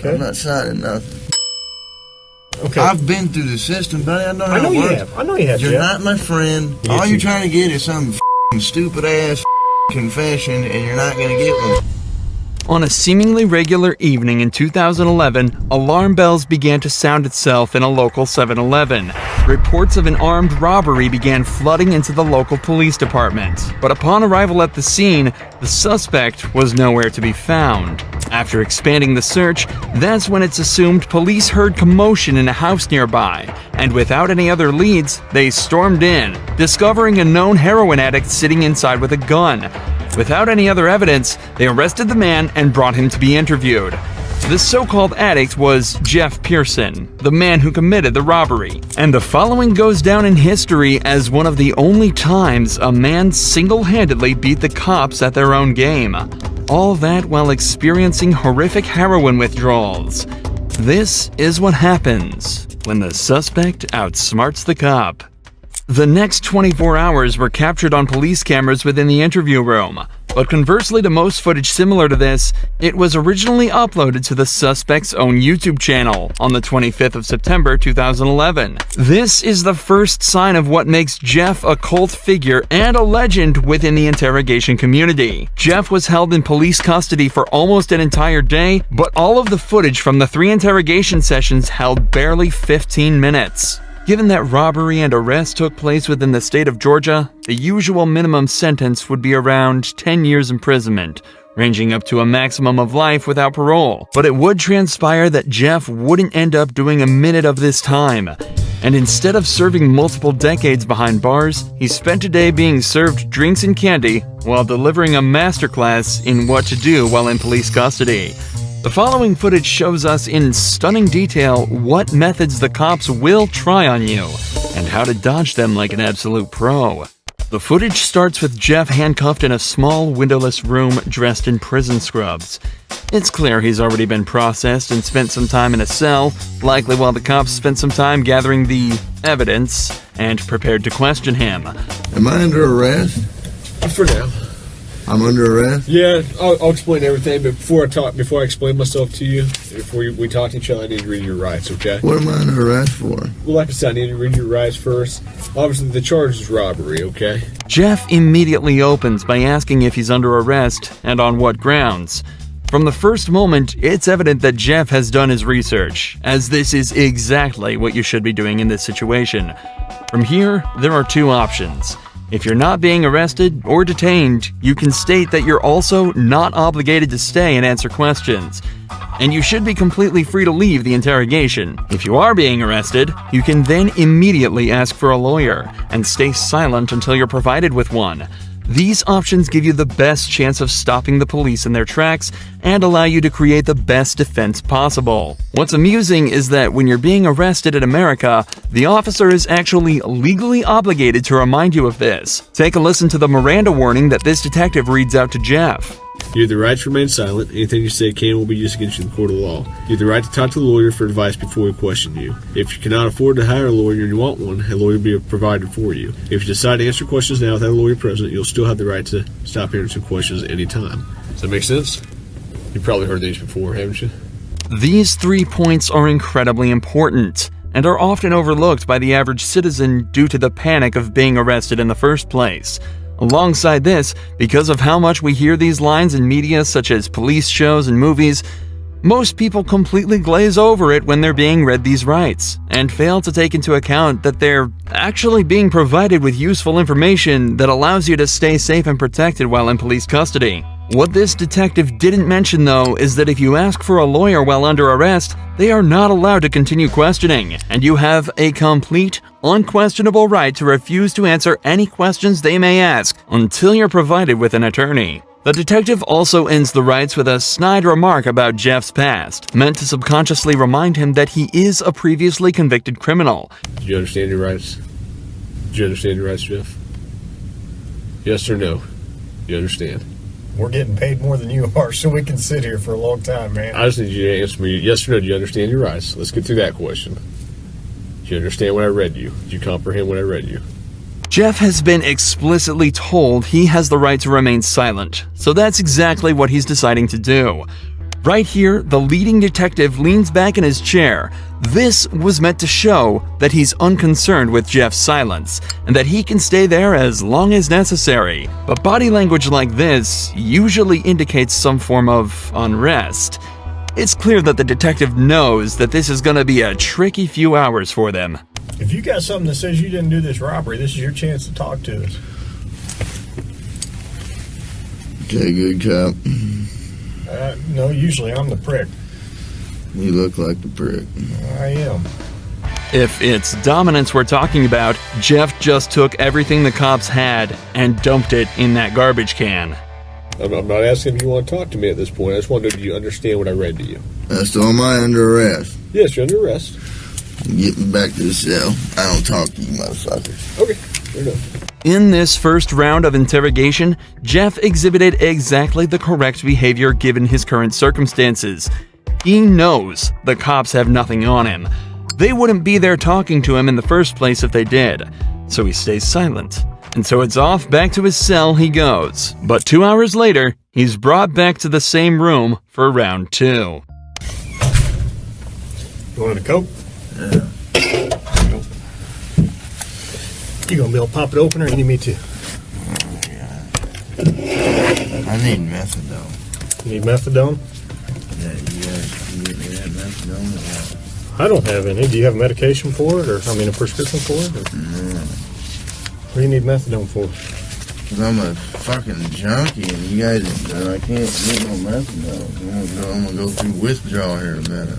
Okay. I'm not signing nothing. Okay. I've been through the system, buddy. I know how I know it you works. have. I know you have, You're Jeff. not my friend. Yes, All you- you're trying to get is some stupid-ass confession, and you're not going to get one. On a seemingly regular evening in 2011, alarm bells began to sound itself in a local 7-Eleven. Reports of an armed robbery began flooding into the local police department. But upon arrival at the scene, the suspect was nowhere to be found. After expanding the search, that's when it's assumed police heard commotion in a house nearby, and without any other leads, they stormed in, discovering a known heroin addict sitting inside with a gun. Without any other evidence, they arrested the man and brought him to be interviewed. The so-called addict was Jeff Pearson, the man who committed the robbery. And the following goes down in history as one of the only times a man single-handedly beat the cops at their own game. All that while experiencing horrific heroin withdrawals. This is what happens when the suspect outsmarts the cop. The next 24 hours were captured on police cameras within the interview room, but conversely to most footage similar to this, it was originally uploaded to the suspect's own YouTube channel on the 25th of September 2011. This is the first sign of what makes Jeff a cult figure and a legend within the interrogation community. Jeff was held in police custody for almost an entire day, but all of the footage from the 3 interrogation sessions held barely 15 minutes. Given that robbery and arrest took place within the state of Georgia, the usual minimum sentence would be around 10 years imprisonment, ranging up to a maximum of life without parole. But it would transpire that Jeff wouldn't end up doing a minute of this time. And instead of serving multiple decades behind bars, he spent a day being served drinks and candy while delivering a masterclass in what to do while in police custody. The following footage shows us in stunning detail what methods the cops will try on you, and how to dodge them like an absolute pro. The footage starts with Jeff handcuffed in a small, windowless room dressed in prison scrubs. It's clear he's already been processed and spent some time in a cell, likely while the cops spent some time gathering the evidence and prepared to question him. Am I under arrest? For now. I'm under arrest? Yeah, I'll explain everything, but before I explain myself to you, before we talk to each other, I need to read your rights, okay? What am I under arrest for? Well, like I said, I need to read your rights first. Obviously, the charge is robbery, okay? Jeff immediately opens by asking if he's under arrest and on what grounds. From the first moment, it's evident that Jeff has done his research, as this is exactly what you should be doing in this situation. From here, there are 2 options. If you're not being arrested or detained, you can state that you're also not obligated to stay and answer questions, and you should be completely free to leave the interrogation. If you are being arrested, you can then immediately ask for a lawyer and stay silent until you're provided with one. These options give you the best chance of stopping the police in their tracks and allow you to create the best defense possible. What's amusing is that when you're being arrested in America, the officer is actually legally obligated to remind you of this. Take a listen to the Miranda warning that this detective reads out to Jeff. You have the right to remain silent. Anything you say can will be used against you in the court of law. You have the right to talk to a lawyer for advice before we question you. If you cannot afford to hire a lawyer and you want one, a lawyer will be provided for you. If you decide to answer questions now without a lawyer present, you'll still have the right to stop answering questions at any time. Does that make sense? You've probably heard these before, haven't you? These 3 points are incredibly important and are often overlooked by the average citizen due to the panic of being arrested in the first place. Alongside this, because of how much we hear these lines in media such as police shows and movies, most people completely glaze over it when they're being read these rights, and fail to take into account that they're actually being provided with useful information that allows you to stay safe and protected while in police custody. What this detective didn't mention, though, is that if you ask for a lawyer while under arrest, they are not allowed to continue questioning, and you have a complete, unquestionable right to refuse to answer any questions they may ask until you're provided with an attorney. The detective also ends the rights with a snide remark about Jeff's past, meant to subconsciously remind him that he is a previously convicted criminal. Do you understand your rights? Do you understand your rights, Jeff? Yes or no? You understand? We're getting paid more than you are, so we can sit here for a long time, man. I just need you to answer me yes or no. Do you understand your rights? Let's get through that question. Do you understand what I read you? Do you comprehend what I read you? Jeff has been explicitly told he has the right to remain silent, so that's exactly what he's deciding to do. Right here, the leading detective leans back in his chair. This was meant to show that he's unconcerned with Jeff's silence, and that he can stay there as long as necessary. But body language like this usually indicates some form of unrest. It's clear that the detective knows that this is going to be a tricky few hours for them. If you got something that says you didn't do this robbery, this is your chance to talk to us. Okay, good cop. No, usually I'm the prick. You look like the prick. I am. If it's dominance we're talking about, Jeff just took everything the cops had and dumped it in that garbage can. I'm not asking if you want to talk to me at this point. I just wanted you to understand what I read to you. So am I under arrest? Yes, you're under arrest. Get me back to the cell. I don't talk to you motherfuckers. Okay, fair enough. In this first round of interrogation, Jeff exhibited exactly the correct behavior given his current circumstances. He knows the cops have nothing on him. They wouldn't be there talking to him in the first place if they did, so he stays silent. And so it's off back to his cell he goes. But 2 hours later, he's brought back to the same room for round 2. You want a Coke? Yeah. You gonna be able to pop it open, or you need me to? I need methadone. You need methadone? Yeah, you guys can get me that methadone or what? I don't have any. Do you have medication for it, or a prescription for it? Or? No. What do you need methadone for? Cause I'm a fucking junkie and you guys, I can't get no methadone. I'm gonna go through withdrawal here in a minute.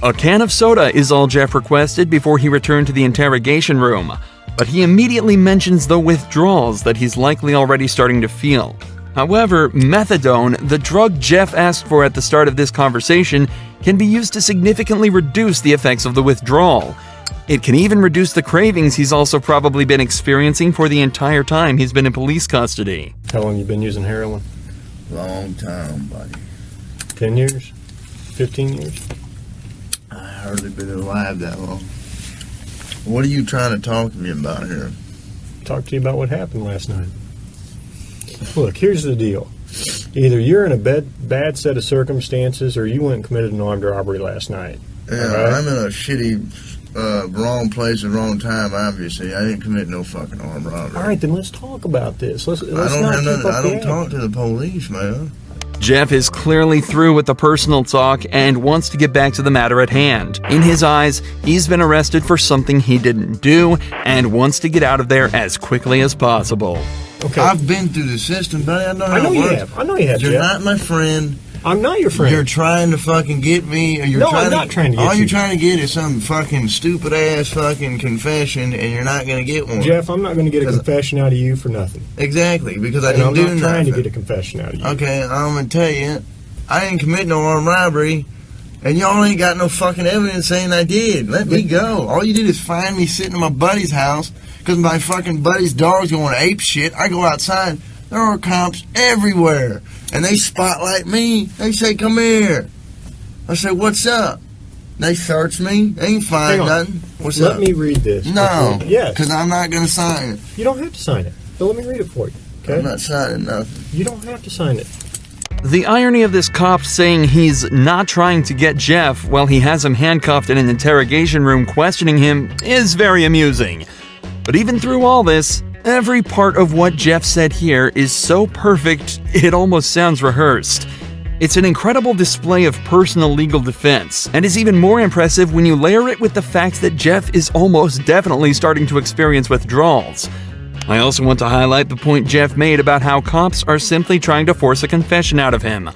A can of soda is all Jeff requested before he returned to the interrogation room. But he immediately mentions the withdrawals that he's likely already starting to feel. However, methadone, the drug Jeff asked for at the start of this conversation, can be used to significantly reduce the effects of the withdrawal. It can even reduce the cravings he's also probably been experiencing for the entire time he's been in police custody. How long you been using heroin? Long time, buddy. 10 years? 15 years? I hardly been alive that long. What are you trying to talk to me about here? Talk to you about what happened last night. Look, here's the deal. Either you're in a bad set of circumstances, or you went and committed an armed robbery last night. Yeah, right? I'm in a shitty, wrong place at wrong time, obviously. I didn't commit no fucking armed robbery. All right, then let's talk about this. Let's I not keep up I don't the talk act. to the police, man. Jeff is clearly through with the personal talk and wants to get back to the matter at hand. In his eyes, he's been arrested for something he didn't do and wants to get out of there as quickly as possible. Okay. I've been through the system, buddy. I know how I know it you works. have. I know you have, You're Jeff. not my friend. I'm not your friend. You're trying to fucking get me. Or you're No, trying I'm not trying to get all you. you're trying to get is some fucking stupid ass fucking confession, and you're not gonna get one. Jeff, I'm not going to get a confession out of you for nothing. Exactly, because I And didn't I'm do not nothing. trying to get a confession out of you. Okay, I'm gonna tell you, I didn't commit no armed robbery, and y'all ain't got no fucking evidence saying I did. Let me go. All you did is find me sitting in my buddy's house because my fucking buddy's dog's going ape shit. I go outside, there are cops everywhere, and they spotlight me. They say, "Come here." I say, "What's up?" They search me. They ain't find Hang on. nothing. What's Let up? me read this. No, Yes. because I'm not gonna sign it. You don't have to sign it. But let me read it for you. Okay? I'm not signing nothing. You don't have to sign it. The irony of this cop saying he's not trying to get Jeff while he has him handcuffed in an interrogation room questioning him is very amusing. But even through all this, every part of what Jeff said here is so perfect it almost sounds rehearsed. It's an incredible display of personal legal defense, and is even more impressive when you layer it with the fact that Jeff is almost definitely starting to experience withdrawals. I also want to highlight the point Jeff made about how cops are simply trying to force a confession out of him.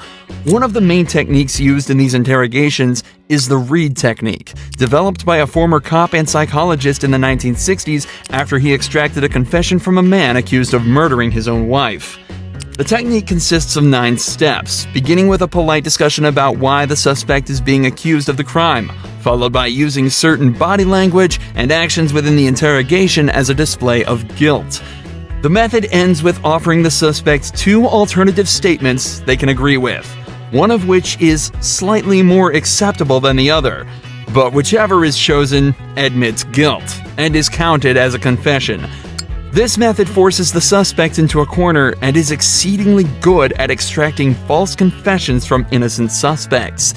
One of the main techniques used in these interrogations is the Reed technique, developed by a former cop and psychologist in the 1960s after he extracted a confession from a man accused of murdering his own wife. The technique consists of 9 steps, beginning with a polite discussion about why the suspect is being accused of the crime, followed by using certain body language and actions within the interrogation as a display of guilt. The method ends with offering the suspect 2 alternative statements they can agree with, one of which is slightly more acceptable than the other, but whichever is chosen admits guilt and is counted as a confession. This method forces the suspect into a corner and is exceedingly good at extracting false confessions from innocent suspects.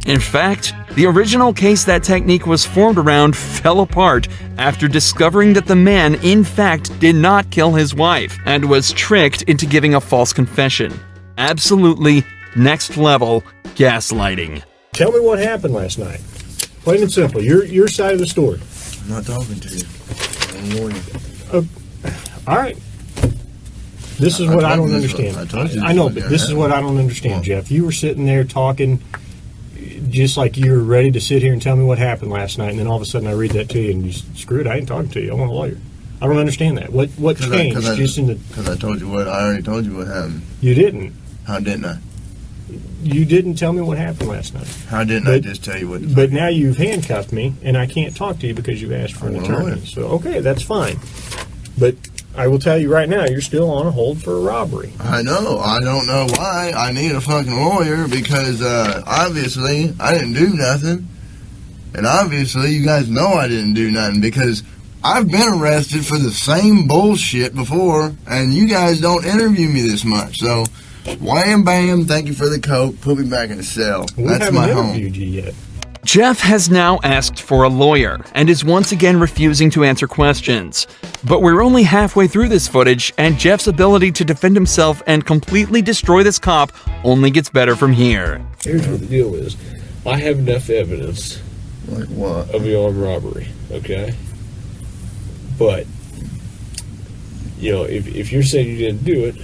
In fact, the original case that technique was formed around fell apart after discovering that the man, in fact, did not kill his wife and was tricked into giving a false confession. Absolutely next level gaslighting. Tell me what happened last night. Plain and simple. Your side of the story. I'm not talking to you. I'm a lawyer. All right. This is what I don't understand. I know, but this is what I don't understand, Jeff. You were sitting there talking just like you were ready to sit here and tell me what happened last night, and then all of a sudden I read that to you, and you screw it, I ain't talking to you. I want a lawyer. I don't understand that. What changed? Because I told you what. I already told you what happened. You didn't. How didn't I? You didn't tell me what happened last night. How didn't I just tell you what? But now you've handcuffed me, and I can't talk to you because you've asked for an attorney. So okay, that's fine. But I will tell you right now, you're still on a hold for a robbery. I know. I don't know why. I need a fucking lawyer because obviously I didn't do nothing. And obviously you guys know I didn't do nothing because I've been arrested for the same bullshit before and you guys don't interview me this much. So, wham bam, thank you for the coke, put me back in the cell. That's my home. We haven't interviewed you yet. Jeff has now asked for a lawyer and is once again refusing to answer questions. But we're only halfway through this footage, and Jeff's ability to defend himself and completely destroy this cop only gets better from here. Here's what the deal is. I have enough evidence Like what? of the armed robbery, okay? But, you know, if you're saying you didn't do it,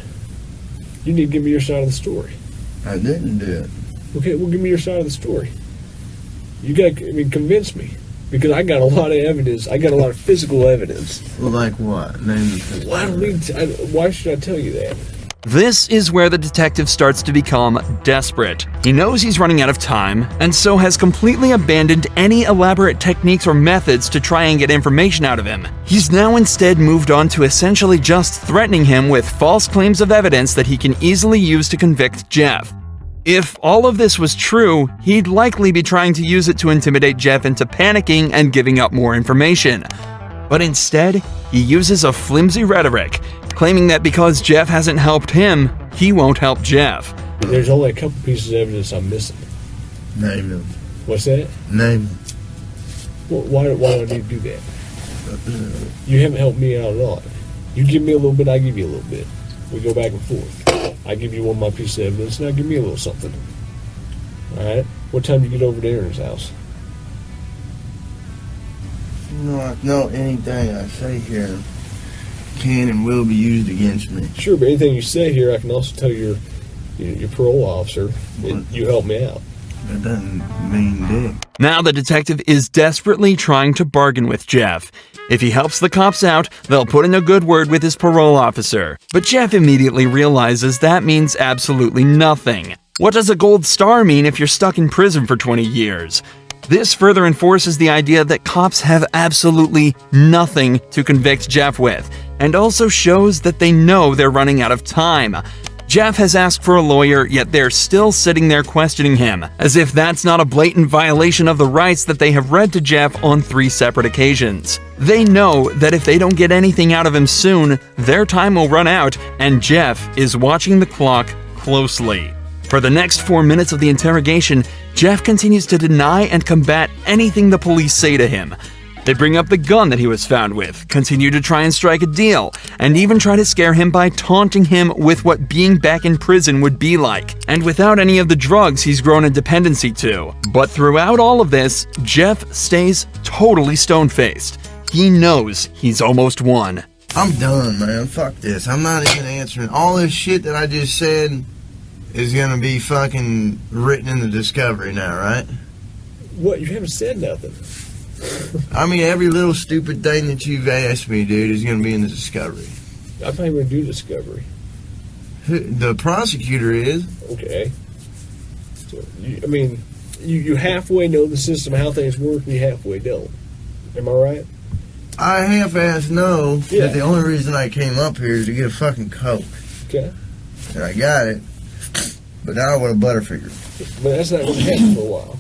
you need to give me your side of the story. I didn't do it. Okay, well, give me your side of the story. You got to, convince me. Because I got a lot of evidence. I got a lot of physical evidence. Well, like what? Name the physical. Well, I don't need to, why should I tell you that? This is where the detective starts to become desperate. He knows he's running out of time, and so has completely abandoned any elaborate techniques or methods to try and get information out of him. He's now instead moved on to essentially just threatening him with false claims of evidence that he can easily use to convict Jeff. If all of this was true, he'd likely be trying to use it to intimidate Jeff into panicking and giving up more information. But instead, he uses a flimsy rhetoric, claiming that because Jeff hasn't helped him, he won't help Jeff. There's only a couple pieces of evidence I'm missing. Name them. What's that? Name them. Well, why do I need to do that? You haven't helped me out at all. You give me a little bit, I give you a little bit. We go back and forth. I give you one of my pieces of evidence, now give me a little something. Alright? What time do you get over to Aaron's house? No, anything I say here can and will be used against me. Sure, but anything you say here, I can also tell your parole officer that you helped me out. That doesn't mean dick. Now the detective is desperately trying to bargain with Jeff. If he helps the cops out, they'll put in a good word with his parole officer. But Jeff immediately realizes that means absolutely nothing. What does a gold star mean if you're stuck in prison for 20 years? This further enforces the idea that cops have absolutely nothing to convict Jeff with, and also shows that they know they're running out of time. Jeff has asked for a lawyer, yet they're still sitting there questioning him, as if that's not a blatant violation of the rights that they have read to Jeff on 3 separate occasions. They know that if they don't get anything out of him soon, their time will run out, and Jeff is watching the clock closely. For the next 4 minutes of the interrogation, Jeff continues to deny and combat anything the police say to him. They bring up the gun that he was found with, continue to try and strike a deal, and even try to scare him by taunting him with what being back in prison would be like, and without any of the drugs he's grown a dependency to. But throughout all of this, Jeff stays totally stone-faced. He knows he's almost won. I'm done, man. Fuck this. I'm not even answering. All this shit that I just said is gonna be fucking written in the discovery now, right? What? You haven't said nothing. I mean, every little stupid thing that you've asked me, dude, is going to be in the discovery. I'm not even going to do discovery. The prosecutor is. Okay. So, you halfway know the system, how things work, and you halfway don't. Am I right? I half-ass know that the only reason I came up here is to get a fucking Coke. Okay. And I got it. But now I want a Butterfinger. But that's not going to happen for a while.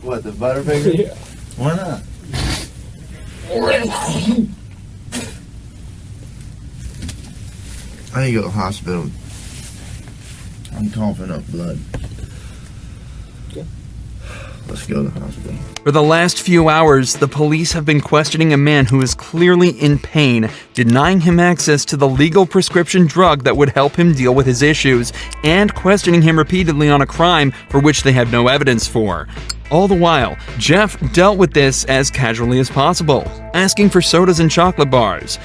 What, the Butterfinger? Yeah. Why not? I need to go to the hospital. I'm coughing up blood. Let's go to the hospital. For the last few hours, the police have been questioning a man who is clearly in pain, denying him access to the legal prescription drug that would help him deal with his issues, and questioning him repeatedly on a crime for which they have no evidence for. All the while, Jeff dealt with this as casually as possible, asking for sodas and chocolate bars.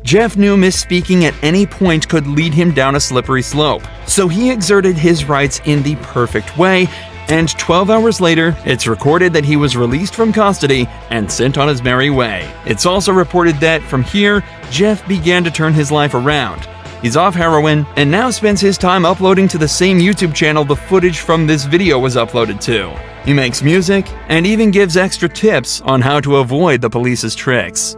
Jeff knew misspeaking at any point could lead him down a slippery slope, so he exerted his rights in the perfect way, and 12 hours later, it's recorded that he was released from custody and sent on his merry way. It's also reported that, from here, Jeff began to turn his life around. He's off heroin, and now spends his time uploading to the same YouTube channel the footage from this video was uploaded to. He makes music, and even gives extra tips on how to avoid the police's tricks.